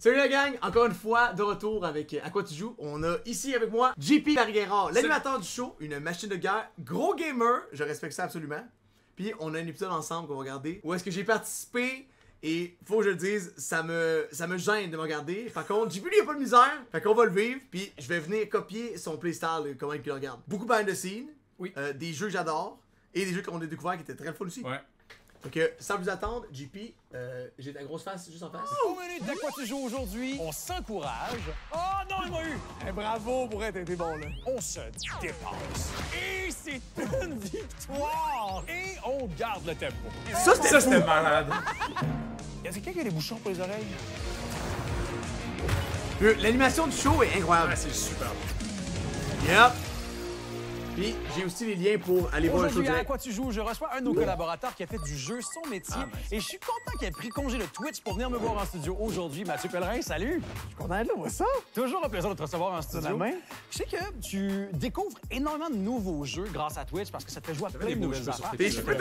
Salut la gang, encore une fois de retour avec À quoi tu joues. On a ici avec moi JP Larguera, l'animateur du show, une machine de guerre, gros gamer, je respecte ça absolument. Puis on a un épisode ensemble qu'on va regarder où est-ce que j'ai participé et faut que je le dise, ça me gêne de me regarder. Par contre, JP lui il a pas de misère, fait qu'on va le vivre. Puis je vais venir copier son playstyle, comment il le regarde. Beaucoup behind the scene, oui. Des jeux que j'adore et des jeux qu'on a découverts qui étaient très fun aussi. Ouais. Donc, sans plus attendre, JP, j'ai ta grosse face juste en face. Au menu d'À quoi tu joues aujourd'hui, on s'encourage. Oh non, il m'a eu! Bravo pour être été bon, là. On se dépasse. Et c'est une victoire! Et on garde le tempo. Ça, C'était malade. Y a quelqu'un qui a des bouchons pour les oreilles? L'animation du show est incroyable. Ouais, c'est super bon. Yep. Puis j'ai aussi les liens pour aller voir le show Aujourd'hui, à direct. quoi tu joues, je reçois un de nos collaborateurs qui a fait du jeu son métier. Et je suis content qu'il ait pris congé de Twitch pour venir me voir en studio aujourd'hui. Mathieu Pellerin, salut! Je suis content d'être là, moi ça! Toujours un plaisir de te recevoir en studio. la main. Je sais que tu découvres énormément de nouveaux jeux grâce à Twitch parce que ça te fait jouer à plein des de beaux nouvelles jeux sur affaires. Puis je peux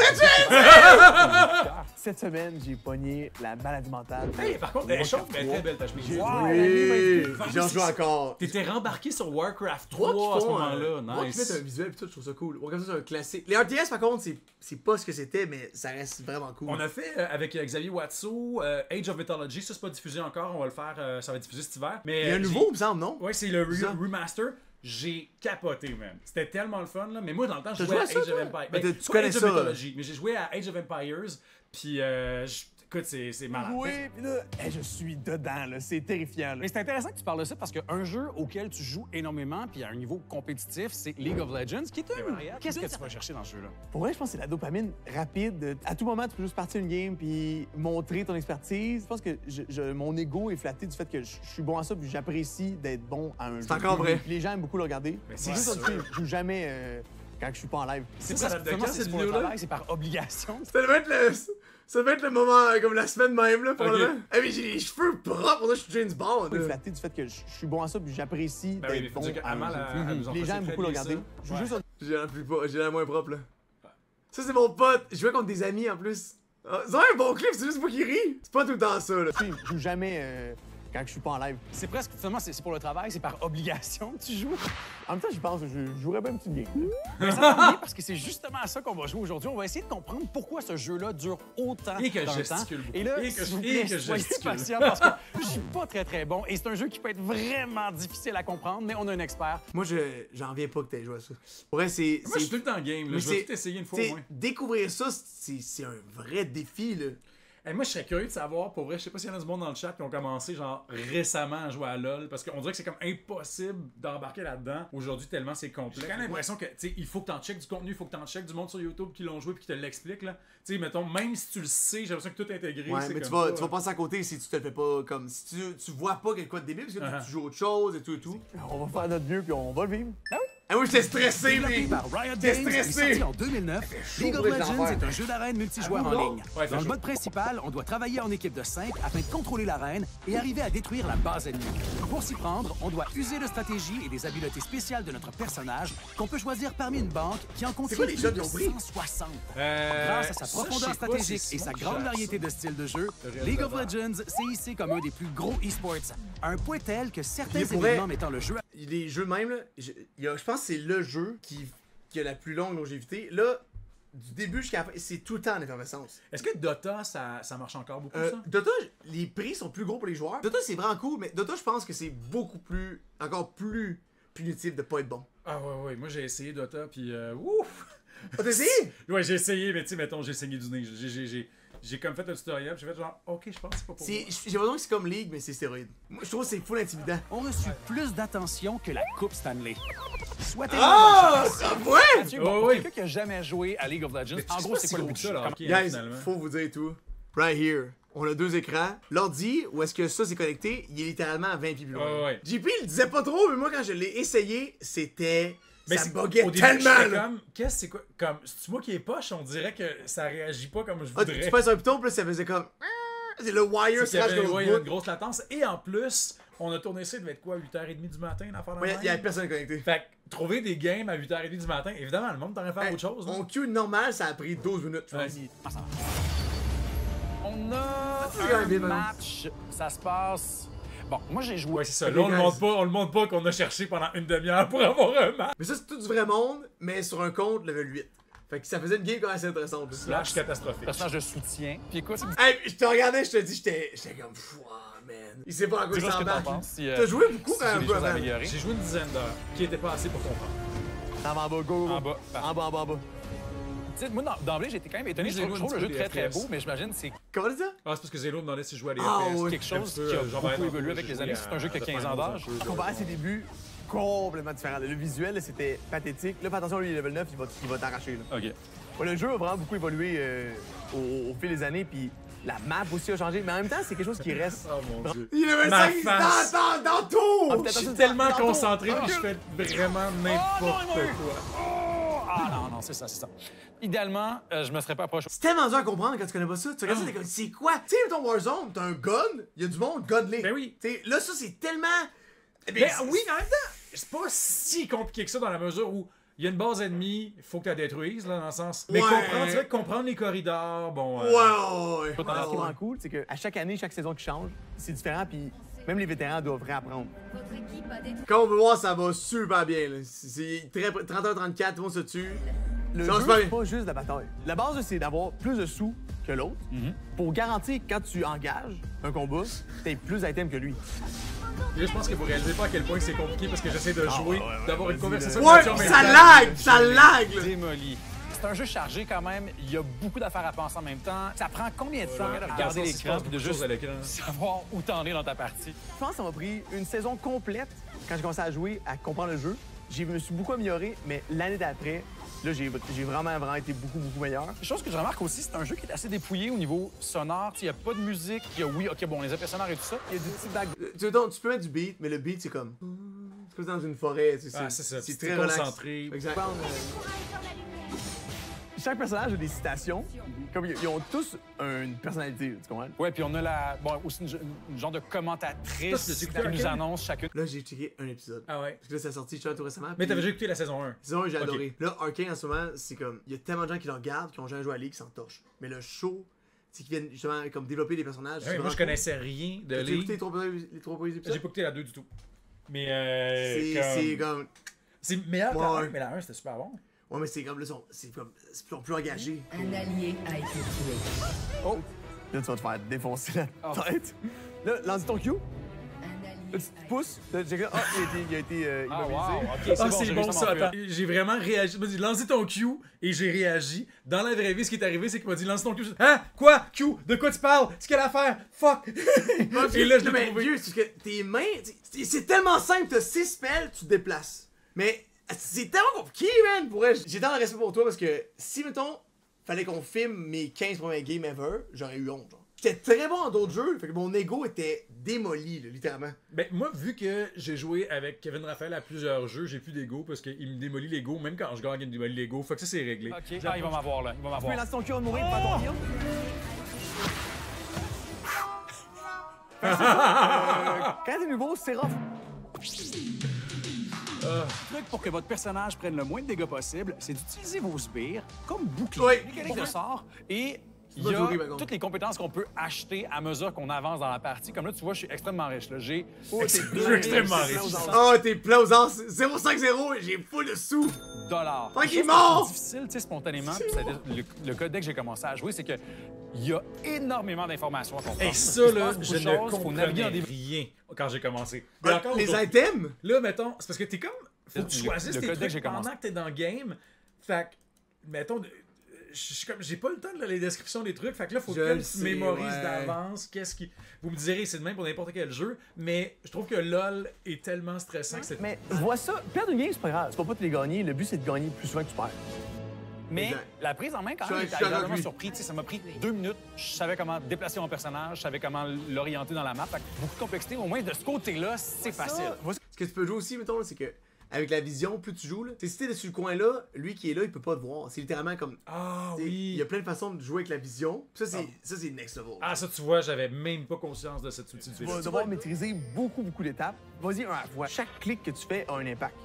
Cette semaine, j'ai pogné la maladie mentale. Hey, par contre, elle chauffe, elle est très belle ta chemise. Wow! Oui, j'en joue encore. T'étais rembarqué sur Warcraft Trois 3 à ce qui font, moment-là. Moi qui Nice. fais un visuel et tout, je trouve ça cool. Warcraft c'est un classique. Les RTS par contre, c'est pas ce que c'était, mais ça reste vraiment cool. On a fait avec Xavier Watso, Age of Mythology. Ça, c'est pas diffusé encore. On va le faire. Ça va être diffusé cet hiver. Mais Il y a un nouveau, il me semble, non? Ouais, c'est le Ça. remaster. J'ai capoté, man. C'était tellement le fun, là. Mais moi, dans le temps, je T'as jouais à joué à Age ça, of toi? Empires. Ben, tu pas connais Age of ça, Mythology, mais j'ai joué à Age of Empires. Puis, écoute, c'est malade. Oui, pis là, je suis dedans, là. C'est terrifiant, là. Mais c'est intéressant que tu parles de ça parce qu'un jeu auquel tu joues énormément puis à un niveau compétitif, c'est League of Legends, qui est un... Qu'est-ce que tu vas chercher dans ce jeu-là? Pour vrai, je pense que c'est la dopamine rapide. À tout moment, tu peux juste partir une game puis montrer ton expertise. Je pense que mon ego est flatté du fait que je suis bon à ça puis j'apprécie d'être bon à un jeu. C'est encore vrai. Puis les gens aiment beaucoup le regarder. Mais C'est c'est juste sûr. ça, je joue jamais quand je suis pas en live. C'est ça presque date de quand, c'est cette pour le vidéo-là? travail, c'est par obligation. Ça devait être le moment comme la semaine même, là, probablement. Ok. Eh, mais j'ai les cheveux propres, pour ça je suis James Bond. Je suis flatté du fait que je suis bon à ça puis j'apprécie Ben oui, mais d'être faut bon dire à un qu'Amal, jeu. elle nous en Les gens aiment faisait beaucoup le très bien regarder. ça. Je joue Ouais. juste J'ai la plus pas, j'ai la moins propre, là. Ça, c'est mon pote. Je jouais contre des amis, en plus. Ah, c'est un bon clip, c'est juste moi qui ris. C'est pas tout le temps ça, là. je joue jamais quand je suis pas en live. C'est presque, finalement, c'est pour le travail, c'est par obligation que tu joues. En même temps, j'y pense, je jouerais bien une petite game. Mais ça tombe bien parce que c'est justement à ça qu'on va jouer aujourd'hui. On va essayer de comprendre pourquoi ce jeu-là dure autant Et que dans le temps. gesticule beaucoup. Et là, Et que- s'il vous et plaît, que soyez gesticule. patient parce que je suis pas très bon. Et c'est un jeu qui peut être vraiment difficile à comprendre, mais on a un expert. Moi, j'en reviens pas que t'aies joué à ça. Pour vrai, c'est. Moi, je suis tout le temps game. Là. Mais Je vais c'est- tout essayer une fois t'sais, au moins. découvrir ça, c'est un vrai défi, là. Hey, moi, je serais curieux de savoir, pour vrai, je sais pas s'il y en a du monde dans le chat qui ont commencé, genre, récemment à jouer à LoL, parce qu'on dirait que c'est comme impossible d'embarquer là-dedans aujourd'hui tellement c'est complexe. J'ai quand même l'impression que, tu sais, il faut que t'en checkes du contenu, il faut que t'en checkes du monde sur YouTube qui l'ont joué puis qui te l'explique, là. Tu sais, mettons, même si tu le sais, j'ai l'impression que tout est intégré. Ouais, c'est mais tu comme vas, pas- tu vas passer à côté si tu te le fais pas comme. Si tu vois pas quelque chose de débile, parce que tu joues autre chose et tout et tout. On va faire notre mieux puis on va le vivre. Ah, moi, j'étais stressé, Développé mais. par Riot T'es Games et stressé. sorti en 2009, League of pour les Legends enfants. est un jeu d'arène multijoueur en ligne. Ouais, fait Dans le chaud. mode principal, on doit travailler en équipe de 5 afin de contrôler l'arène et arriver à détruire la base ennemie. Pour s'y prendre, on doit user de stratégie et des habiletés spéciales de notre personnage qu'on peut choisir parmi une banque qui en contient quoi les plus jeux de qu'ils ont pris? 160. Euh, Grâce à sa ça, je profondeur sais pas, stratégique c'est et sa Simon qui grande gère variété ça. de styles de jeu, Le League of réalisateur. Legends s'est hissé comme un des plus gros e-sports, à un point tel que certains Mais pour vrai- événements mettant le jeu à Les jeux même, là, je pense que c'est le jeu qui a la plus longue longévité. Là, du début jusqu'à la fin, c'est tout le temps en effervescence. Est-ce que Dota, ça marche encore beaucoup, ça? Dota, les prix sont plus gros pour les joueurs. Dota, c'est vraiment cool, mais Dota, je pense que c'est beaucoup plus, encore plus punitif de pas être bon. Ah ouais, moi j'ai essayé Dota, puis ouf! Ah, t'as essayé? Ouais, j'ai essayé, mais tu sais, mettons, j'ai saigné du nez. J'ai comme fait un tutoriel, j'ai fait genre, ok, je pense que c'est pas pour moi. J'ai l'impression que c'est comme League, mais c'est stéroïde. Moi, je trouve que c'est full intimidant. ont reçu plus d'attention que la Coupe Stanley. Souhaitez-moi Ah! bonne chance. Ça ouais! Mathieu, bon, Oh, pour oui. quelqu'un qui a jamais joué à League of Legends, Mais en c'est gros, pas c'est si quoi le gros but que du ça, jeu? là, Comme- ok, Guys, finalement. faut vous dire tout. Right here. On a deux écrans. L'ordi, où est-ce que ça c'est connecté, il est littéralement à 20 pieds plus loin. Ouais. JP, il le disait pas trop, mais moi, quand je l'ai essayé, c'était... Mais ça c'est- buguait au début, tellement, j'étais là. comme, qu'est-ce que c'est quoi? Comme, c'est moi qui est poche, on dirait que ça réagit pas comme je Ah, tu voudrais. passes un piton, puis là, ça faisait comme... C'est le wire C'est qu'il y scratch avait, de ouais, l'autre il y a une bout. grosse latence. Et en plus, on a tourné ça, il devait être quoi, 8h30 du matin, une affaire de Ouais, même? il y avait personne connecté. Fait que trouver des games à 8h30 du matin, évidemment, le monde t'aurait fait Hey, autre chose. Mon queue normal, ça a pris 12 minutes, je Ouais. pense. On a c'est quand même bien, un match, ça se passe Bon, moi, j'ai joué. Ouais, c'est ça. Ok, Là, guys. on le montre pas qu'on a cherché pendant une demi-heure pour avoir un match. Mais ça, c'est tout du vrai monde, mais sur un compte level 8. Fait que ça faisait une game quand même assez intéressante. là. Slash catastrophique. Personnage de soutien. Puis écoute, Hey, je te regardais, je te dis, j'étais comme, wow, man. Il sait pas à quoi il dis-moi ce que t'en s'embarque. penses. Si, T'as joué beaucoup si quand j'ai même, des peu choses à avant. améliorer. J'ai joué une dizaine d'heures, qui était pas assez pour comprendre. En bas, go, go. En bas. En bas, en bas, en bas. Tu sais, moi, d'emblée, j'étais quand même étonné. Oui, Je trouve j'ai le joué un jeu petit peu très, très des beau, FPS. mais j'imagine que c'est Comment tu dis ça? Ah, c'est parce que Zélo me demandait si je jouais à des Ah, FPS. ouais. quelque chose Un peu, qui a genre, beaucoup ben, évolué avec j'ai les années. joué C'est un jeu qui a à 15 ans d'âge. Comparé à ses débuts, complètement différent. Le visuel, là, c'était pathétique. Là, fais attention, lui, level 9, il va t'arracher. là. OK. Ouais, le jeu a vraiment beaucoup évolué au fil des années, puis la map aussi a changé. Mais en même temps, c'est quelque chose qui reste. Oh mon dieu. Il avait Ma 5 face. dans tout! Ah, Je suis tellement Tantôt. concentré que je fais vraiment n'importe non, il m'a eu. quoi. Ah non, c'est ça. Idéalement, je me serais pas approché. C'est tellement dur à comprendre quand tu connais pas ça. Tu regardes ça, t'es comme, c'est quoi? Tu sais, ton Warzone, t'as un gun, il y a du monde godlé. Ben oui. T'sais, là, ça, c'est tellement. Eh Ben oui, mais en même temps, c'est pas si compliqué que ça dans la mesure où il y a une base ennemie, il faut que tu la détruises, là, dans le sens. Mais Ouais. tu vas comprendre les corridors, bon. Ouais. Ce qui est vraiment cool, c'est qu'à chaque année, chaque saison qui change, c'est différent, puis même les vétérans doivent réapprendre. Comme on peut voir, ça va super bien. Là. C'est 31-34, tout le monde se tue. Le Ça, jeu, c'est pas c'est bien. pas juste la bataille. La base, c'est d'avoir plus de sous que l'autre pour garantir que quand tu engages un combat, t'aies plus d'items que lui. Là, je pense que vous réalisez pas à quel point c'est compliqué parce que j'essaie de jouer, d'avoir une conversation. Ouais, en même ça temps. lag! Ça lag! là. Démoli. C'est un jeu chargé quand même. Il y a beaucoup d'affaires à penser en même temps. Ça prend combien de temps de regarder l'écran et de juste à l'écran. savoir où t'en es dans ta partie? Je pense que ça m'a pris une saison complète quand j'ai commencé à jouer, à comprendre le jeu. Je me suis beaucoup amélioré, mais l'année d'après, là, j'ai vraiment été beaucoup meilleur. Une chose que je remarque aussi, c'est un jeu qui est assez dépouillé au niveau sonore. Il n'y a pas de musique. Il y a, oui, OK, bon, les effets sonores et tout ça. Il y a des petites vagues. Tu peux mettre du beat, mais le beat, c'est comme. C'est comme dans une forêt. Ah, c'est ça. C'est C'est très relax. concentré. Exact. Chaque personnage a des citations. Comme ils ont tous une personnalité, tu comprends? Ouais, puis on a la, bon, aussi une genre de commentatrice Toi, tu qui l'as écouté nous à annonce chacune. Là, j'ai checké un épisode. Ah ouais. Parce que là, ça a sorti tout récemment. Mais puis- t'avais déjà écouté la saison 1. Saison 1, j'ai Ok. adoré. Là, Arcane, en ce moment, c'est comme. Il y a tellement de gens qui le regardent, qui ont jamais joué à la Ligue, qui s'en torchent. Mais le show, c'est qu'ils viennent justement comme développer des personnages. Ouais, moi, je connaissais rien de J'ai écouté League. les trois premiers J'ai épisodes. pas écouté la 2 du tout. Mais C'est comme. C'est meilleur que Ouais. la 1, mais la 1 c'était super bon. Ouais, mais c'est comme. Là, c'est plus engagé. Un allié a été tué. Oh! Là, tu vas te faire défoncer la tête. Là, lance ton Q. Un Là, allié tu te pousses. Là, j'ai ah, il a été Ah, immobilisé. wow, OK, Ah, c'est j'ai bon réussi à ça, m'enfuir. attends. J'ai vraiment réagi. Il m'a dit lancez ton Q et j'ai réagi. Dans la vraie vie, ce qui est arrivé, c'est qu'il m'a dit lance ton Q. Hein? Quoi? Q? De quoi tu parles? C'est quelle affaire? Fuck! Et là, je l'ai mais trouvé. Dieu, c'est que tes mains. C'est tellement simple, t'as 6 spells, tu te déplaces. Mais c'est tellement compliqué, man. Pour vrai, j'ai tant de respect pour toi parce que si, mettons, fallait qu'on filme mes 15 premiers games ever, j'aurais eu honte. Genre. J'étais très bon dans d'autres jeux, fait que mon ego était démoli, là, littéralement. Ben, moi, vu que j'ai joué avec Kevin Raphaël à plusieurs jeux, j'ai plus d'ego parce qu'il me démolit l'ego. Même quand je gagne, il me démolit l'ego. Fait que ça, c'est réglé. OK, ah, il va m'avoir, là. Il va Tu peux m'avoir. lancer ton Q avant de mourir pour faire ton heal. Quand t'es nouveau, c'est rough. Le truc pour que votre personnage prenne le moins de dégâts possible, c'est d'utiliser vos sbires comme bouclier. Oui. Mécanique de sort. Et il pas y a jouer, par contre. toutes les compétences qu'on peut acheter à mesure qu'on avance dans la partie. Comme là, tu vois, je suis extrêmement riche. Là. J'ai Oh, t'es Je suis extrêmement riche. Oh, t'es plein aux ans. 0,50 et j'ai full de sous. $. Tant qu'il Chose mord! qui est difficile, tu sais, spontanément, puis ça a été le cas dès que j'ai commencé à jouer, c'est que il y a énormément d'informations à comprendre. Et ça, Il se là, passe beaucoup je de ne choses, faut naviguer comprenais dans des rien quand j'ai commencé. Mais encore Les aujourd'hui. items? Là, mettons, c'est parce que t'es comme. Faut que tu Le- choisisses le tes code dès que j'ai trucs pendant commencé. que t'es dans le game. Fait que, mettons, j'ai pas le temps de lire les descriptions des trucs. Fait que là, faut Je que le tu sais, mémorises ouais. d'avance qu'est-ce qui. Vous me direz, c'est de même pour n'importe quel jeu. Mais je trouve que LOL est tellement stressant que c'est. Mais vois ça, perdre une game, c'est pas grave. Tu vas pas te les gagner. Le but, c'est de gagner plus souvent que tu perds. Mais Exact. la prise en main, quand Je même, suis j'étais d'accord avec agréablement lui. surpris. Tu sais, ça m'a pris 2 minutes. Je savais comment déplacer mon personnage, je savais comment l'orienter dans la map. Fait que beaucoup de complexité. Au moins, de ce côté-là, c'est facile. Ce que tu peux jouer aussi, mettons, c'est que avec la vision, plus tu joues, là. Si t'es sur le coin là, lui qui est là, il peut pas te voir. C'est littéralement comme. Ah t'sais, oui. Il y a plein de façons de jouer avec la vision. Ça, c'est next level. Ah, ça, tu vois, j'avais même pas conscience de cette subtilité. Tu vas devoir maîtriser beaucoup d'étapes. Vas-y un à la fois. Chaque clic que tu fais a un impact.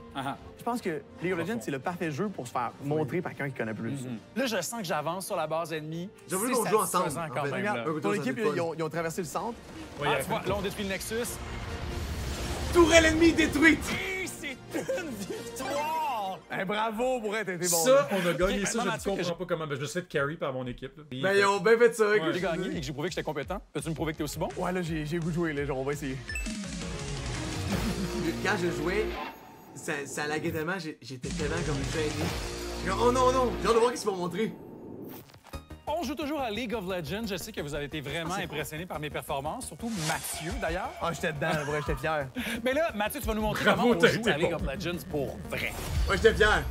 Je pense que League of Legends, c'est le parfait jeu pour se faire montrer par quelqu'un qui connaît plus. Là, je sens que j'avance sur la base ennemie. J'ai voulu C'est qu'on joue ensemble. satisfaisant quand en fait. même, là. Regarde, Ton ça équipe, fait le fun. ils ont traversé le centre. Ouais, Ah, tu vois, là, on détruit le Nexus. Tourelle ennemie détruite! Et c'est une victoire! Bravo pour être été bon. Ça, on a gagné Ok, ça, maintenant, je ne Mathieu, que comprends pas comment. Ben, je me suis fait carry par mon équipe. Là. Ben, ils ont bien fait ça. Ouais. écoute. J'ai gagné et que j'ai prouvé que j'étais compétent. Peux-tu me prouver que t'es aussi bon? Ouais, là, j'ai le goût de jouer, là. Genre, on va essayer. Quand je jouais, ça laguait tellement, j'étais tellement comme gêné. J'étais comme, oh non, j'ai hâte de voir ce qu'ils vont montrer. On joue toujours à League of Legends. Je sais que vous avez été vraiment impressionné par mes performances, surtout Mathieu, d'ailleurs. Ah, j'étais dedans, là, vrai, j'étais fier. Mais là, Mathieu, tu vas nous montrer Bravo, comment on t'as joue été à League bon. of Legends pour vrai. Ouais, j'étais fier.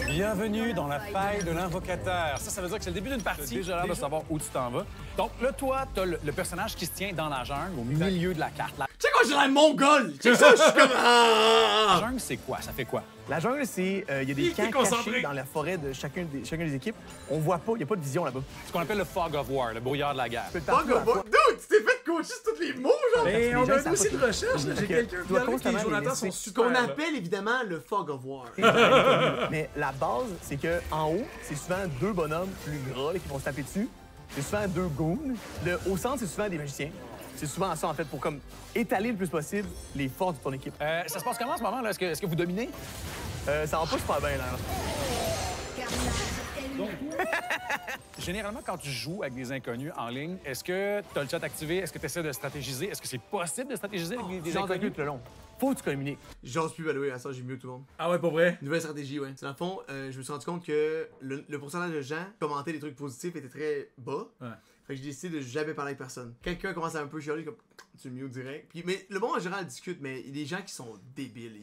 Bienvenue dans la faille de l'invocateur. Ça veut dire que c'est le début d'une partie. J'ai l'air de savoir où tu t'en vas. Donc là, toi, t'as le personnage qui se tient dans la jungle, au milieu de la carte. La Tu sais quoi, j'ai l'air mongol! Tu sais ça, je suis comme. jungle, c'est quoi? Ça fait quoi? La jungle, c'est. Il y a des Il camps est concentré. cachés dans la forêt de chacune des équipes. On voit pas, il n'y a pas de vision là-bas. Ce qu'on appelle le fog of war, le brouillard de la guerre. Tu peux te Fuck partir à la off, fois. dude, tu t'es fait coacher sur tous les mots, genre! Mais les on gens, a ils un dossier savent de pas recherche. J'ai Ok. quelqu'un Tu dois qui constamment les les Jonathan sont laisser. Ce super. qu'on là. appelle évidemment le fog of war. Mais la base, c'est que en haut, c'est souvent deux bonhommes plus gras là, qui vont se taper dessus. C'est souvent deux goons. Au centre, c'est souvent des magiciens. C'est souvent ça, en fait, pour comme étaler le plus possible les forces de ton équipe. Ça se passe comment en ce moment? Là? Est-ce que vous dominez? Ça va pas super bien, là. Généralement, quand tu joues avec des inconnus en ligne, est-ce que tu as le chat activé? Est-ce que tu essaies de stratégiser? Est-ce que c'est possible de stratégiser avec des J'en inconnus? tout le long. Faut que tu communiques. J'ose plus balouer, à ça, j'ai mieux tout le monde. Ah ouais, pour vrai? Nouvelle stratégie, ouais. Dans le fond, je me suis rendu compte que le pourcentage de gens qui commentaient des trucs positifs était très bas. Ouais. Fait que j'ai décidé de jamais parler avec personne. Quelqu'un commence à un peu chialer, comme tu le mute direct. Puis, mais le monde en général discute, mais il y a des gens qui sont débiles.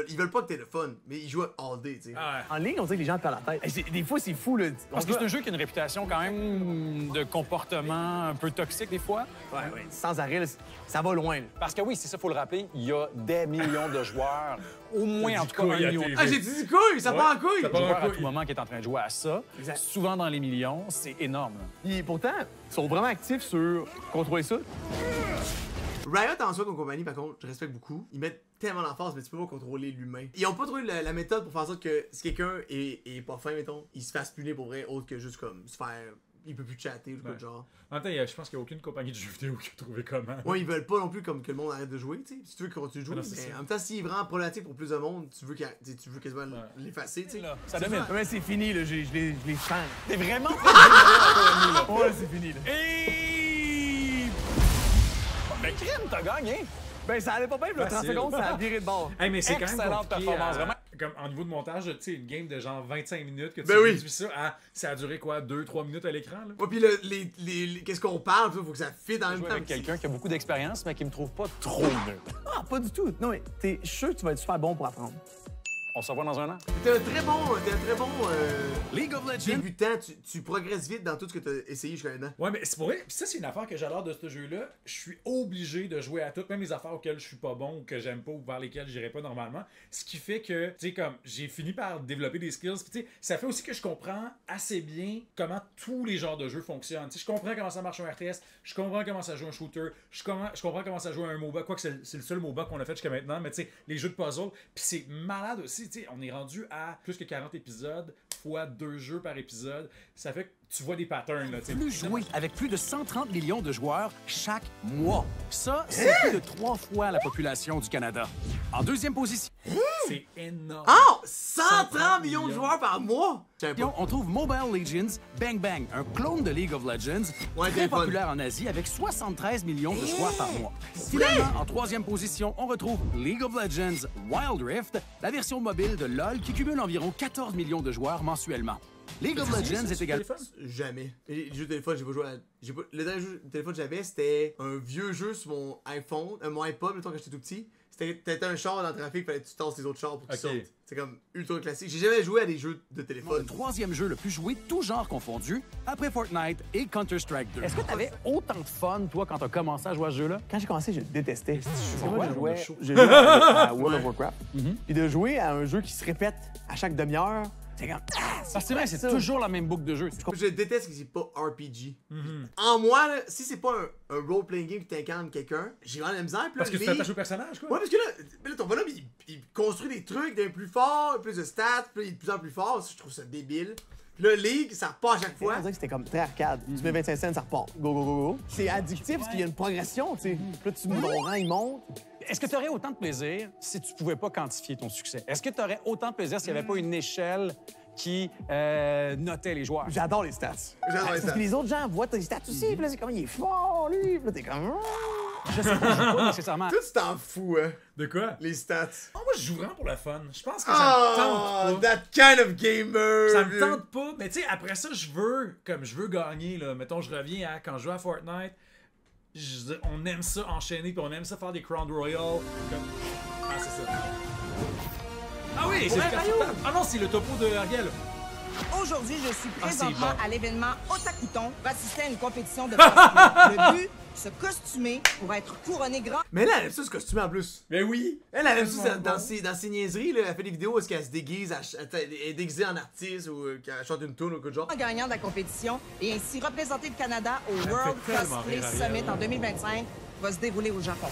Ils veulent pas que t'aies le fun, mais ils jouent all day, tu sais. Ah ouais. En ligne, on dirait que les gens te perdent la tête. Des fois, c'est fou, là. Parce que c'est un jeu qui a une réputation quand même de comportement un peu toxique des fois. Ouais, sans arrêt, là, ça va loin. Là. Parce que oui, c'est ça, faut le rappeler, il y a des millions de joueurs, au moins en tout cas couille 1 à million. TV. Ah, j'ai dit du couille, ça Ouais, part en couille! ça part- Joueur à couille. tout moment qui est en train de jouer à ça, Exact. souvent dans les millions, c'est énorme. là. Puis pourtant, ils sont vraiment actifs sur contrôler ça. Riot en soi comme compagnie, par contre, je respecte beaucoup. Ils mettent tellement d'emphase, mais tu peux pas contrôler l'humain. Ils ont pas trouvé la méthode pour faire ça que si quelqu'un est pas fin, mettons, il se fasse punir pour vrai, autre que juste comme se faire. Il peut plus chatter ou quoi Ouais. de genre. En même temps, je pense qu'il n'y a aucune compagnie de jeux vidéo qui a trouvé comment. Ouais, ils veulent pas non plus comme que le monde arrête de jouer, tu sais. Si tu veux qu'il continue de jouer, Non, c'est mais ça. en même temps, s'il est vraiment problématique pour plus de monde, tu veux quasiment l'effacer, tu sais. Là, ça C'est domine. ça. Ouais, c'est fini, là. Je les sens. T'es vraiment... Ouais, c'est fini, là. Et... Ben, crime, t'as gagné! Ben, ça allait pas bien, là. 30 Facile. secondes, ça a viré de bord. Hey, mais c'est quand même Excellente compliqué performance, vraiment. comme en niveau de montage, tu sais, une game de genre 25 minutes que tu Ben oui. réduis ça à... Ça a duré quoi, 2-3 minutes à l'écran, là? Ouais, pis qu'est-ce qu'on parle, faut que ça fit dans le Jouer temps. avec quelqu'un qui a beaucoup d'expérience, mais qui me trouve pas trop neutre. Ah, pas du tout. Non, mais je suis sûr que tu vas être super bon pour apprendre. On se revoit dans un an. T'es un très bon League of Legends. débutant, tu progresses vite dans tout ce que t'as essayé jusqu'à maintenant. Ouais, mais c'est pour vrai. Pis ça, c'est une affaire que j'adore de ce jeu-là. Je suis obligé de jouer à toutes, même les affaires auxquelles je suis pas bon ou que j'aime pas ou vers lesquelles j'irai pas normalement. Ce qui fait que, tu sais, comme, j'ai fini par développer des skills. Pis tu sais, ça fait aussi que je comprends assez bien comment tous les genres de jeux fonctionnent. Tu sais, je comprends comment ça marche un RTS, je comprends comment ça joue un shooter, je comprends comment ça joue un MOBA. Quoique c'est le seul MOBA qu'on a fait jusqu'à maintenant, mais tu sais, les jeux de puzzle. Pis c'est malade aussi, tu sais, on est rendu à plus que 40 épisodes, fois 2 jeux par épisode. Ça fait que tu vois des patterns, là, tu sais. Plus joué avec plus de 130 millions de joueurs chaque mois. Ça, c'est Hein? plus de 3 fois la population du Canada. En deuxième position, C'est énorme. Oh! 130 millions de joueurs par mois! Je savais pas. on trouve Mobile Legends Bang Bang, un clone de League of Legends, Ouais, très c'est fun. populaire en Asie avec 73 millions de joueurs par mois. Finalement, en troisième position, on retrouve League of Legends Wild Rift, la version mobile de LoL qui cumule environ 14 millions de joueurs mensuellement. League of Legends est également... Jamais. Les jeux de téléphone, j'ai pas joué à. Le dernier jeu de téléphone que j'avais, c'était un vieux jeu sur mon iPhone, mon iPod, mettons, quand j'étais tout petit. T'étais un char dans le trafic, fallait que tu tasses les autres chars pour qu'ils Ok. sautent. C'est comme ultra classique. J'ai jamais joué à des jeux de Le téléphone. troisième jeu le plus joué, tout genre confondu, après Fortnite et Counter-Strike 2. Est-ce que t'avais autant de fun, toi, quand t'as commencé à jouer à ce jeu-là? Quand j'ai commencé, je détestais. Parce que moi, Ouais, je on a jouais, chaud. je jouais à World of Warcraft. Puis de jouer à un jeu qui se répète à chaque demi-heure, c'est comme... Parce que c'est vrai, c'est ça? toujours la même boucle de jeu. Je déteste que c'est pas RPG. En moi, là, si c'est pas un role-playing game que t'incarnes quelqu'un, j'ai vraiment la misère. Puis là, Parce que tu t'attaches au personnage, quoi. Ouais, parce que là ton bonhomme, il construit des trucs, devient plus fort, plus de stats, puis là, il est de plus en plus fort. Je trouve ça débile. Puis là, League, ça repart à chaque On fois. dirait que c'était comme très arcade. Tu mets 25 cents, ça repart. Go, go, go, go. C'est addictif parce qu'il y a une progression, tu sais. Puis là, ton rang, il monte. Est-ce que tu aurais autant de plaisir si tu pouvais pas quantifier ton succès? Est-ce que tu aurais autant de plaisir s'il n'y avait pas une échelle qui notait les joueurs? J'adore les stats. J'adore les Parce stats. que les autres gens voient tes stats aussi. Puis là, c'est comme, il est fort, lui. Puis là, t'es comme... Je sais pas, je joue pas nécessairement. Toi, tu t'en fous, hein, De quoi? les stats. Oh, moi, je joue vraiment pour le fun. Je pense que ça me Oh, tente pas. that kind of gamer. Ça me tente pas, mais tu sais, après ça, je veux gagner, là. Mettons, je reviens à quand je joue à Fortnite, on aime ça enchaîner, puis on aime ça faire des Crown Royale. Comme... Ah, c'est ça. Ah oui, c'est le Ah non, c'est le topo de Ariel. Aujourd'hui, je suis Ah, c'est présentement bon. à l'événement Otakuton pour assister à une compétition de cosplay. Le but, se costumer pour être couronné grand. Mais là, elle aime ça se costumer en plus. Mais oui. Elle aime ça dans ses niaiseries. Là, elle fait des vidéos où est-ce qu'elle se déguise, elle est déguisée en artiste ou qu'elle chante une tune ou quelque chose. Gagnant de la compétition et ainsi représenter le Canada au me World fait tellement Cosplay rire, Ariel. Summit en 2025 va se dérouler au Japon.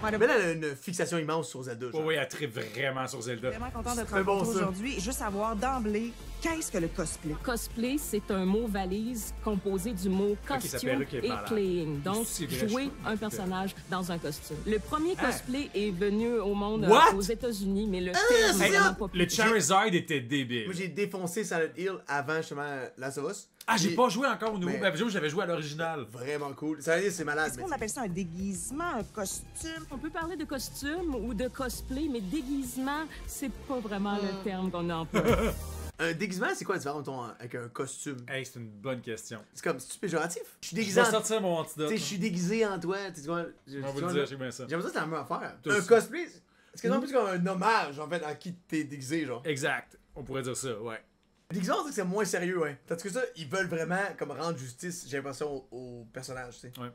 Voilà, Mais là, elle a une fixation immense sur Zelda. genre. Oh oui, elle tripe vraiment sur Zelda. vraiment content de te C'est bon, rencontrer ça. aujourd'hui et juste savoir d'emblée, qu'est-ce que le cosplay? Cosplay, c'est un mot valise composé du mot sa costume perruque est et malade. playing. Donc, C'est vrai, jouer je trouve. un personnage dans un costume. Le premier cosplay est venu au monde What? aux États-Unis, mais le c'est terme est ça! vraiment pas Le Charizard était débile. Moi, j'ai défoncé Silent Hill avant justement Last of Us. Ah, j'ai Et pas joué encore au nouveau. Mais- Ben, j'avais joué à l'original. Vraiment cool. Silent Hill, c'est malade. Est-ce qu'on appelle ça un déguisement, un costume? On peut parler de costume ou de cosplay, mais déguisement, c'est pas vraiment le terme qu'on emploie. Un déguisement, c'est quoi la différence mettons, avec un costume? Hey, c'est une bonne question. C'est comme, c'est-tu péjoratif? Je suis Je déguisé vais en... sortir mon antidote. Tu sais, je suis déguisé en toi. Tu vois, On va le dire, j'ai bien ça. J'aimerais ça, c'est la même affaire. Toi Un aussi. cosplay, c'est quasiment plus comme un hommage, en fait, à qui t'es déguisé, genre. Exact. On pourrait dire ça, ouais. Déguisement, on dirait que c'est moins sérieux, ouais. Tandis que ça, ils veulent vraiment, comme, rendre justice, j'ai l'impression, au personnage, tu sais. Ouais.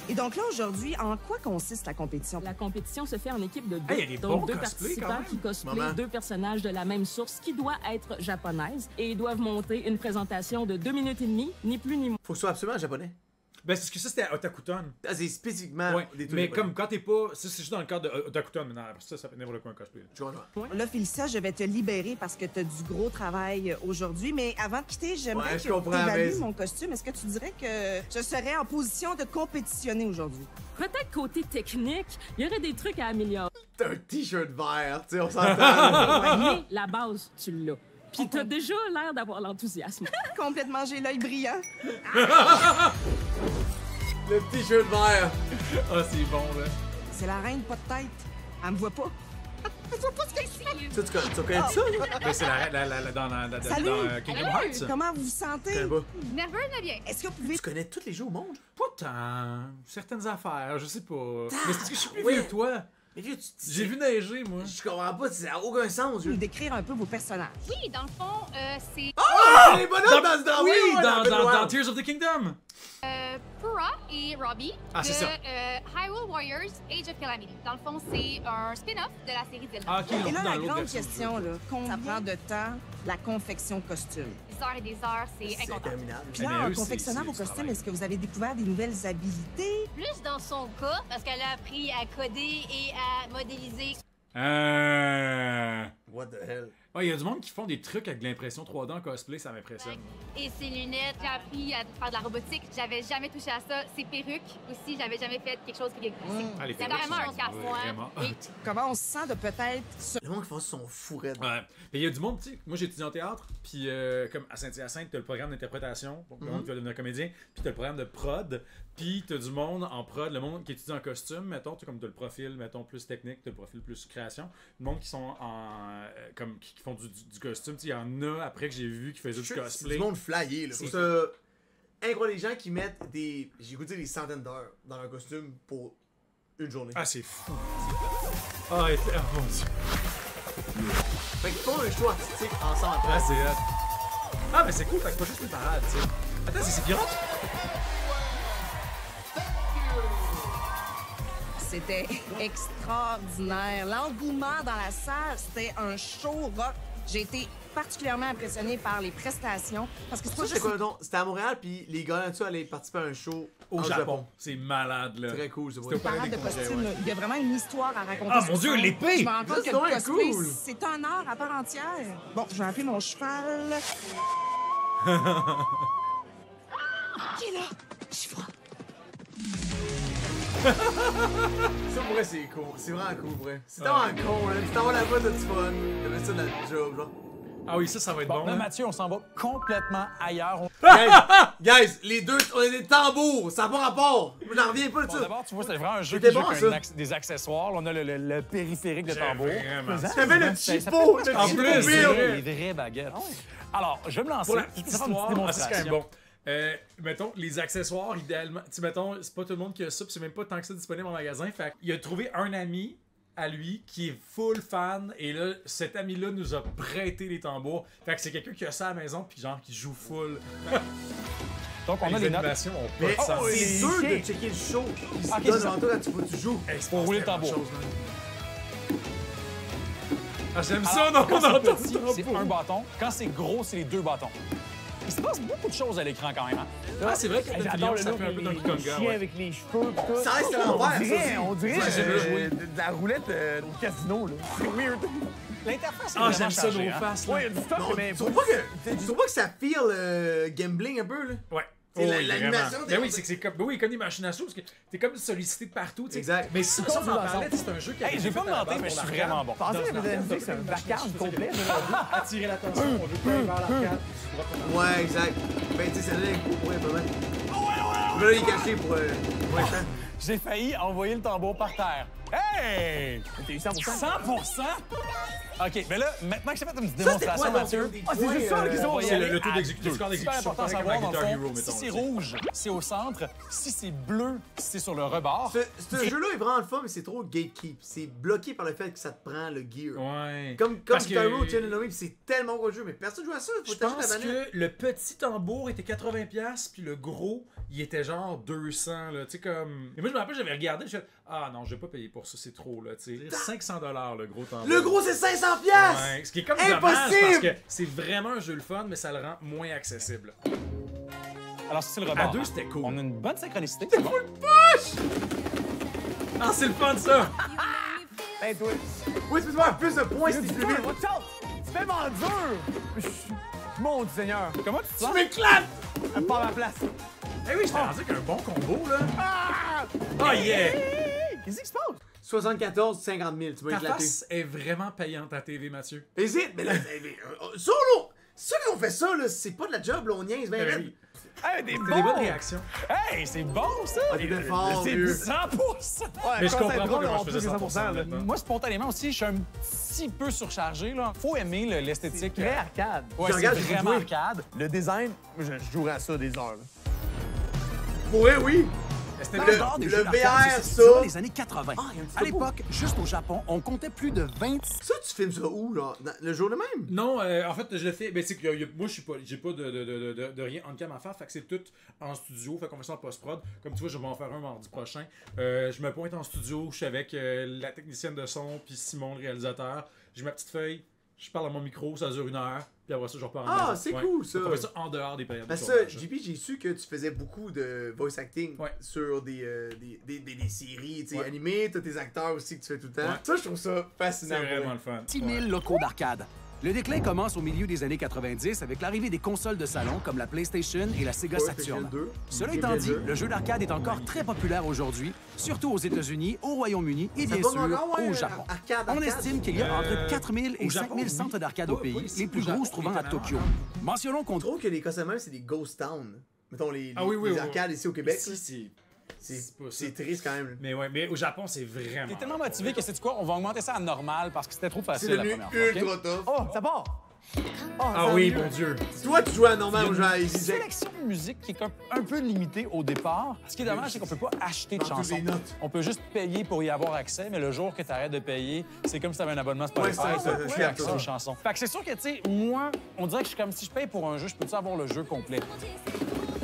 Et donc là, aujourd'hui, en quoi consiste la compétition? La compétition se fait en équipe de deux. Hey, il y a des donc bons deux cosplays, quand participants même. qui cosplayent Maman. deux personnages de la même source qui doit être japonaise et ils doivent monter une présentation de 2 minutes et demie, ni plus ni moins. Faut que ce soit absolument japonais. Ben, c'est parce que ça, c'était à Otakuton. Ah, c'est spécifiquement Ouais. des trucs Mais japonais. comme quand t'es pas. Ça, c'est juste dans le cadre de Otakuton maintenant. Après ça peut n'importe quoi un cosplay. Tu vois, Là, Félicia, je vais te libérer parce que tu as du gros travail aujourd'hui. Mais avant de quitter, j'aimerais Ouais, je que comprends, tu évalues mais- mon costume. Est-ce que tu dirais que je serais en position de compétitionner aujourd'hui? Peut-être côté technique, il y aurait des trucs à améliorer. T'as un t-shirt vert, tu sais, on s'entend. Mais la base, tu l'as. Puis t'as déjà l'air d'avoir l'enthousiasme. Complètement, j'ai l'œil brillant. Le t-shirt vert. Ah, c'est bon, là. C'est la reine, pas de tête. Elle me voit pas. Elle voit pas ce qu'elle fait. Ça, tu connais ça? Ben, c'est dans Salut! Kingdom Hearts. Comment vous vous sentez? Je connais pas. Nerveux, mais bien. Est-ce que vous pouvez... Tu connais tous les jeux au monde? Pas tant. Certaines affaires, je sais pas. Mais c'est parce que je suis plus ouais. vieux que toi. Mais vieux, J'ai vu neiger, moi. Je comprends pas, ça n'a aucun sens, nous vieux. décrire un peu vos personnages? Oui, dans le fond, c'est Ah! Les bonhommes dans ce drame! Oui, ouais, dans le noir. Tears of the Kingdom. Pura et Robbie Ah, de c'est ça. Hyrule Warriors Age of Calamity. Dans le fond, c'est un spin-off de la série Zelda. Ah, ok, ils l'ont Et là, mis dans la l'autre grande version du question, jeu. là, combien ça prend de temps la confection costume? Des heures et des heures, c'est C'est incontable. interminable. Puis Mais là, en eux, confectionnant c'est vos du costumes, travail. est-ce que vous avez découvert des nouvelles habiletés? Plus dans son cas, parce qu'elle a appris à coder et à modéliser. What the hell? Ouais, il y a du monde qui font des trucs avec de l'impression 3D en cosplay, ça m'impressionne. Et ses lunettes, j'ai appris à faire de la robotique. J'avais jamais touché à ça. Ses perruques aussi, j'avais jamais fait quelque chose qui est classique. Ah, les C'est perruques vraiment sont un casse-moi. vraiment Et Comment on se sent de peut-être se... Le monde qui fait ça sont fourrés. Ouais. Mais il y a du monde, tu sais, moi j'ai étudié en théâtre, puis comme à Saint-Hyacinthe, t'as le programme d'interprétation, donc le monde qui va devenir comédien, puis t'as le programme de prod, puis t'as du monde en prod, le monde qui étudie en costume, mettons, tu sais, comme t'as le profil, mettons, plus technique, t'as le profil plus création, le monde qui sont en, comme, qui font du costume, tu sais, il y en a après que j'ai vu qui faisaient du C'est cosplay. du monde flyé, là. C'est Faut ça... Incroyable, les gens qui mettent des... J'ai écouté des centaines d'heures dans leur costume pour une journée. Ah, c'est fou. Ah, oh mon Dieu. Fait qu'ils font un show artistique ensemble après. Ah, c'est hot. Ah, mais c'est cool, fait que c'est pas juste une parade, tu sais. Attends, c'est pirate? C'était extraordinaire. L'engouement dans la salle, c'était un show rock. J'ai été particulièrement impressionnée par les prestations parce que c'est pas Ça, juste... c'est quoi, donc? C'était à Montréal, puis les gars là-dessus allaient participer à un show Au au Japon. C'est malade, là. Très cool, ce C'était au Une parade Palais de des Congrès, costumes, ouais. il y a vraiment une histoire à raconter. Ah, sur mon Dieu, scène. l'épée! Je me rends compte Ça, que le c'est cosplay, cool! c'est un art à part entière. Bon, je vais appeler mon cheval. Qui est là? Je suis froid. Ça, pour vrai, c'est cool. C'est vraiment cool, pour vrai. C'est tellement con, là. Tu t'en vas là-bas, t'as du fun. T'avais ça de la job, genre. Ah oui, ça va être bon. Là, hein. Mathieu, on s'en va complètement ailleurs. Guys, les deux, on a des tambours. Ça n'a pas rapport. J'en reviens pas de Bon, ça. d'abord, tu vois, c'est vraiment un jeu C'était qui joue bon, avec ça. des accessoires. Là, on a le périphérique de tambour. Vraiment. T'avais le chipo, le En chipo plus, c'est build. vrai. Des vraies baguettes. Alors, je vais me lancer. Pour la Je petite vais faire une petite histoire, ah, c'est quand même démonstration. bon. Mettons, les accessoires, idéalement, tu sais, mettons, c'est pas tout le monde qui a ça, puis c'est même pas tant que ça disponible en magasin. Fait qu'il a trouvé un ami à lui qui est full fan, et là, cet ami-là nous a prêté les tambours. Fait que c'est quelqu'un qui a ça à la maison, puis genre qui joue full. Donc, on a les les notes. animations ont pas Mais de sens. c'est les dur de chiens. checker le show. Ils se Ok, donnent c'est devant ça. toi quand tu vois tu joues. Hey, c'est Pour pas rouler le tellement tambour. chose, man. Ah, j'aime ça, Alors, non, quand on c'est entend petit, le c'est tambour. un bâton. Quand c'est gros, c'est les deux bâtons. Il se passe beaucoup de choses à l'écran quand même. Hein? Ah, c'est vrai que J'adore le ça look, fait un peu les Donkey Konga, chiens ouais. avec les cheveux pis tout. Ça reste à l'envers, ça aussi. On dirait Ouais, j'ai jamais joué. de la roulette au casino, là. C'est weird. L'interface est Ah, vraiment j'aime ça, changée, nos hein? faces, là. Ouais, il y a du stock, Non, mais... tu trouves pas que ça feel gambling un peu, là? Ouais. C'est Oh, oui, l'animation, vraiment. t'es- Ben oui, c'est que c'est comme, ben oui, comme des machines à sous, parce que t'es comme sollicité de partout, tu sais. Exact. Mais ça, on en parlait, c'est un jeu qui a Hey, été j'ai pas fait à la menté, base mais je pour suis l'arcade. vraiment bon. Pensez Dans que la l'arcade, musique, c'est un dans vacarme le complet. Attirer l'attention, on veut pas aller vers l'arcade. Ouais, exact. Ben, tu sais, ça donne un coup pour un peu. Je vais aller cacher pour l'instant. J'ai failli envoyer le tambour par terre. Hey! T'as eu 100%? 100%? OK, mais là, maintenant que j'ai fait une petite Ça, c'était démonstration, quoi, Mathieu, donc? Des Ah, c'est juste ça, points, la question. on va y C'est aller le taux à d'exécution. deux. Score Super d'exécution, important à pareil savoir, comme dans à le Guitar fond, Hero, mettons, si c'est tu sais. rouge, c'est au centre. Si c'est bleu, c'est sur le rebord. Ce jeu-là est vraiment le fun, mais c'est trop gatekeep. C'est bloqué par le fait que ça te prend le gear. Ouais. Comme Parce Guitar Hero, que- Chain and Omega, c'est tellement gros jeu, mais personne joue à ça. Faut Je t'acheter pense ta manette. que le petit tambour était 80$, puis le gros, il était genre 200$, là. Tu sais, comme. Et moi, je me rappelle, j'avais regardé, je fais, ah non, je vais pas payer pour ça, c'est trop, là. Tu sais, 500$ le gros tambour. Le gros, c'est 500$! Ouais, ce qui est comme dommage parce Impossible! que c'est vraiment un jeu le fun, mais ça le rend moins accessible. Alors, c'est le rebord. À deux, c'était cool. On a une bonne synchronicité. C'est bon. Ah, c'est le fun, ça! Hey, toi. Oui, tu peux avoir plus de points si Tu t'es plus vite. watch out! Tu fais mon dur! Mon Dieu Seigneur! Comment tu te Tu sens? m'éclates! Elle part à ma place. Eh oui, je t'ai rendu qu'un bon combo, là. Ah! Oh yeah! Qu'est-ce qui se passe? 74, 50 000, tu m'as Ta éclaté. face est vraiment payante à TV, Mathieu. Hésite, mais là, solo! Ceux qui ont fait ça, là, c'est pas de la job, là, on niaise, ben, Ben raide. oui. Hey, des T'as des bonnes réactions. Hey, c'est bon, ça! Ah, t'es fort, C'est vieux. 100%! Ouais, Mais je quand comprends c'est pas drôle, comment on je faisais peut 100%, là. honnêtement. Moi, spontanément aussi, je suis un petit peu surchargé, là. Faut aimer l'esthétique. Très arcade. Ouais, Je c'est regarde, j'ai vraiment joué. arcade. Le design, je jouerais à ça des heures. là. Pour vrai, oui. C'était Dans Le- le genre des le jeux d'arcade VR, se situe ça. dans les années 80. Ah, il y a un petit À topo. l'époque, juste au Japon, on comptait plus de 20 Ça, tu filmes ça où, là? Le jour de même? Non, en fait, je le fais. Ben, c'est que moi, j'ai pas de rien en cam à faire. Fait que c'est tout en studio. Fait qu'on fait ça en post-prod. Comme tu vois, je vais en faire un mardi prochain. Je me pointe en studio. Je suis avec la technicienne de son, puis Simon, le réalisateur. J'ai ma petite feuille. Je parle à mon micro. Ça dure 1 heure. Puis après ça, je repars en Ah, maison. c'est Ouais. cool, ça. On fait ça en dehors des périodes de Parce que, tournage. JP, j'ai su que tu faisais beaucoup de voice acting Ouais. sur des séries, tu sais, Ouais. animées. T'as tes acteurs aussi que tu fais tout le temps. Ouais. Ça, je trouve ça fascinant. C'est pour vraiment vrai. le fun. 6 000 locaux d'arcade. Le déclin commence au milieu des années 90 avec l'arrivée des consoles de salon comme la PlayStation et la Sega Ouais, Saturn. PlayStation 2. Cela Game étant dit, Gear. le jeu d'arcade est encore très populaire aujourd'hui, surtout aux États-Unis, au Royaume-Uni et Ça bien pogne sûr encore, ouais, au Japon. arcade, On arcade. estime qu'il y a entre 4 000 et au 5 Japon, 000 centres oui. d'arcade au Ouais, pays, ouais, les plus au Japon, gros se trouvant à étonnamment. Tokyo. Mentionnons qu'on Je trouve que les Cossumers, c'est des ghost towns. Mettons les Ah oui, oui, les oui. arcades ici au Québec. Ici, là. c'est pas ça. C'est triste quand même. Mais ouais, mais au Japon, c'est vraiment. T'es tellement motivé que c'est quoi? On va augmenter ça à normal parce que c'était trop C'est facile la devenu première fois. OK? ultra tough. Oh, ça part! Ah oui, mon Dieu. Toi, tu joues à normal ou joues à Une Easy Jack? sélection de musique qui est un peu limitée au départ. Ce qui est dommage, c'est qu'on peut pas acheter de Dans toutes chansons. les notes. On peut juste payer pour y avoir accès, mais le jour que tu arrêtes de payer, c'est comme si tu avais un abonnement Spotify, Ouais, c'est ça, tu je as suis accès d'accord. aux chansons. Fait que c'est sûr que, tu sais, moi, on dirait que je suis comme si je paye pour un jeu, je peux-tu avoir le jeu complet?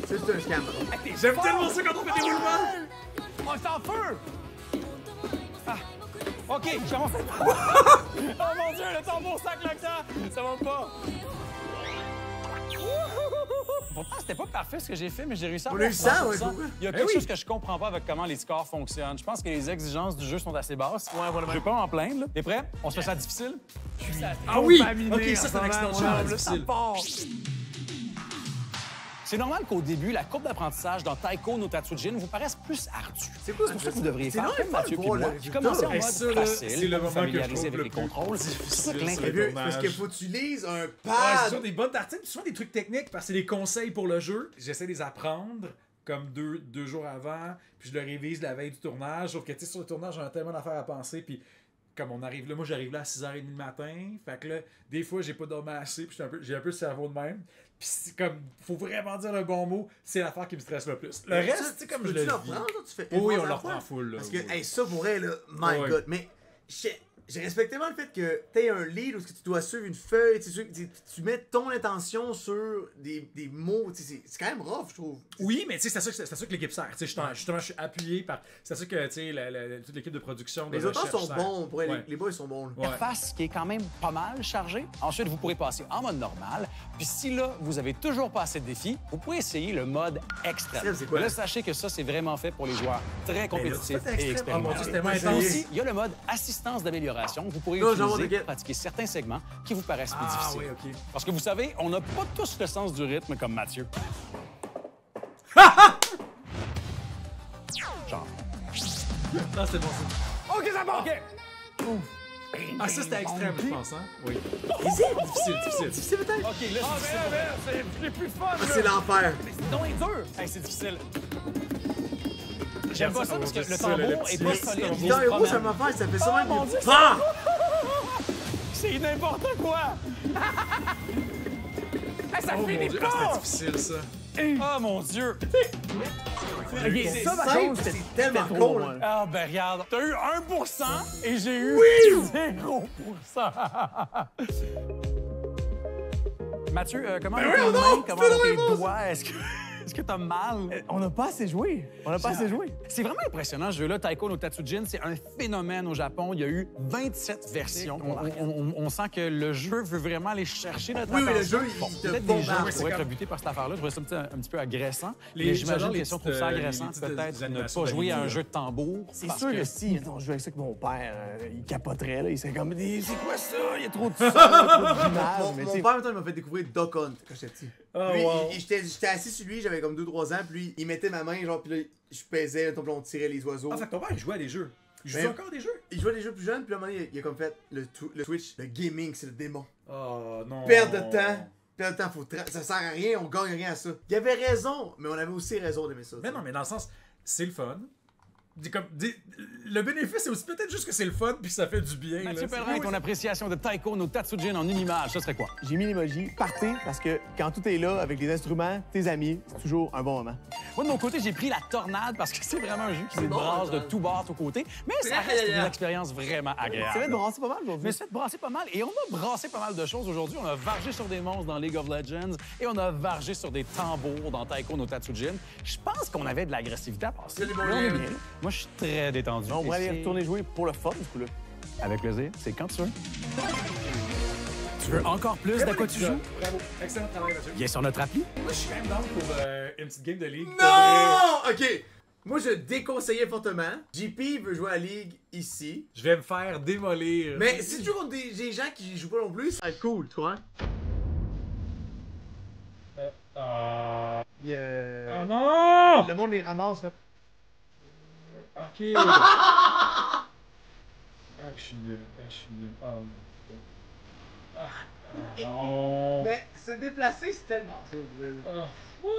C'est un scam. J'aime tellement ça quand on fait des roulements. Oh, c'est en feu! Ah. OK, je commence à... Oh mon Dieu, le tambour sac le temps! Ça va pas! Pourtant, c'était pas parfait ce que j'ai fait, mais j'ai réussi à On a avoir eu ça, 100%. ouais, pourquoi? Il y a quelque chose que je comprends pas avec comment les scores fonctionnent. Je pense que les exigences du jeu sont assez basses. Ouais, voilà. Je vais pas m'en plaindre, là. T'es prêt? On se fait ça difficile? Ah oui! OK, ça, c'est un accident de char difficile. C'est normal qu'au début, la courbe d'apprentissage dans Taiko no Tatsujin vous paraisse plus ardue. C'est quoi C'est pour ça que vous devriez C'est faire non, comme il Mathieu faut puis le moi. voir, J'ai le commencé en résultat. mode ça, là, facile, c'est le pour moment que je familiariser trouve avec le les contrôles. plus difficile C'est sur Mais le vieux, parce qu'il tournage. faut que tu lises un Ouais, c'est pad. toujours des bonnes tartines, puis souvent des trucs techniques, parce que c'est des conseils pour le jeu. J'essaie de les apprendre comme deux jours avant, puis je le révise la veille du tournage. Sauf que, tu sais, sur le tournage, on a tellement d'affaires à penser, puis comme on arrive là, moi j'arrive là à 6h30 du matin, fait que là, des fois, j'ai pas dormi assez, puis j'ai un peu le cerveau de même. Puis c'est comme, faut vraiment dire le bon mot, c'est l'affaire qui me stresse le plus. Le reste, c'est comme je tu le le vis. reprends, toi, tu fais Oui, une on fois le à la fois? reprend full, là. Parce que, oui. hey, ça pourrait, là, my Ouais. god. Mais j'ai respecté le fait que t'aies un lead où tu dois suivre une feuille, tu mets ton intention sur des mots, c'est quand même rough, je trouve. Oui, mais tu sais, c'est à ça que l'équipe sert. Tu sais, justement, je suis appuyé par. C'est à ça que, tu sais, toute l'équipe de production. Les de auteurs recherche sont sert. bons, pour Ouais. les boys sont bons. là. Ouais. Interface qui est quand même pas mal chargée. Ensuite, vous pourrez passer en mode normal. Puis si là, vous avez toujours pas assez de défis, vous pouvez essayer le mode extrême. Extrême, c'est quoi? Là, sachez que ça, c'est vraiment fait pour les joueurs très compétitifs tu fais et extrême? Oh mon Dieu, expérimentés. c'était moins J'ai intense. essayé. Aussi, il y a le mode assistance d'amélioration. Vous pourrez Non, j'en vois utiliser de pour pratiquer certains segments qui vous paraissent plus Ah difficiles. oui, ok. Parce que vous savez, on n'a pas tous le sens du rythme comme Mathieu. Genre. Ah, c'était bon ça. OK, ça va! OK. Ah, ça c'était extrême, je pense, hein? Oui. Easy? Difficile. C'est peut-être. OK, là, c'est difficile. C'est plus fun, là. C'est l'enfer. Non, il est dur. Hey, c'est difficile. J'aime pas ça parce que le Ça, tambour le est petit pas mix, solide. tambour. il Dans se Hero, promène. ça m'affaire, ça fait ça même. mon Dieu, Ah! C'est n'importe quoi! Hey, ça Oh mon finit Dieu, pas! ah, c'était difficile ça. Oh mon Dieu! C'est ça, par simple, contre, c'est tellement c'était trop, cool. moi. Ah, ben regarde, t'as eu 1% et j'ai eu 0%. Mathieu, comment Ben vont tes voyons mains? donc, Comment fais vont donc tes les doigts? Est-ce que t'as mal? On n'a pas assez joué. C'est vraiment impressionnant ce jeu-là. Taiko no Tatsujin, c'est un phénomène au Japon. Il y a eu 27 versions. On sent que le jeu veut vraiment aller chercher notre Oui, attention. le jeu, il Bon, te peut-être des gens bombarde. qui pourraient être rebutés par cette affaire-là. Je trouvais ça un petit peu agressant. Les- Mais j'imagine j'adore que les si on petites, trouve ça les agressant, petites peut-être ne animations pas jouer à un d'animaux. jeu de tambour. C'est parce sûr que- que si on jouait avec ça avec mon père, il capoterait, là. Il serait comme, c'est quoi ça? Il y a trop de son, il y a trop d'images. Mon Mais mon tu sais, père, il m'a fait découvrir Duck Hunt quand j'étais petit. Oh, Lui, wow. j'étais assis sur lui, j'avais comme 2-3 ans, puis lui, il mettait ma main, genre, puis là, je pesais, puis on tirait les oiseaux. Ah, fait que ton père, il jouait à des jeux. Il joue Ben- encore à des jeux? Il jouait à des jeux plus jeunes, puis à un moment donné, il a comme fait le Twitch, le gaming, c'est le démon. Oh non. Perte de temps. Perte de temps, ça sert à rien, on gagne rien à ça. Il avait raison, mais on avait aussi raison d'aimer ça. Mais non, mais dans le sens, c'est le fun. Le bénéfice, c'est aussi peut-être juste que c'est le fun puis ça fait du bien. Mathieu là. Pellerin, ton appréciation de Taiko no Tatsujin en une image, ça serait quoi? j'ai mis l'emoji partez parce que quand tout est là, avec les instruments, tes amis, c'est toujours un bon moment. Moi, de mon côté, j'ai pris la tornade parce que c'est vraiment un jeu qui se bon, brasse de tornade. tous bords, tous côtés. Mais ça reste une expérience vraiment agréable. Ça va être brassé pas mal Mais aujourd'hui. c'est brassé pas mal. Et on a brassé pas mal de choses aujourd'hui. On a vargé sur des monstres dans League of Legends et on a vargé sur des tambours dans Taiko no Tatsujin. Je pense qu'on avait de l'agressivité à passer. C'est des bons Mais on est liens. bien. Moi, je suis très détendu. On pourrait Et aller c'est- retourner jouer pour le fun, du coup, là. Avec plaisir. C'est quand tu veux. Tu veux encore plus d'à quoi tu joues? Bravo. Excellent travail, Mathieu. Viens sur notre appli. Moi, je suis quand même down pour une petite game de League. Non! Ok! Moi, je déconseillais fortement. JP veut jouer à la Ligue ici. Je vais me faire démolir. Mais si tu joues contre des gens qui jouent pas non plus, ça va être cool, tu vois? Oh non! Le monde les ramasse, là. Ok. Ah, je suis nul. Je suis nul. Oh. Non. Mais se déplacer, c'est tellement. Oh.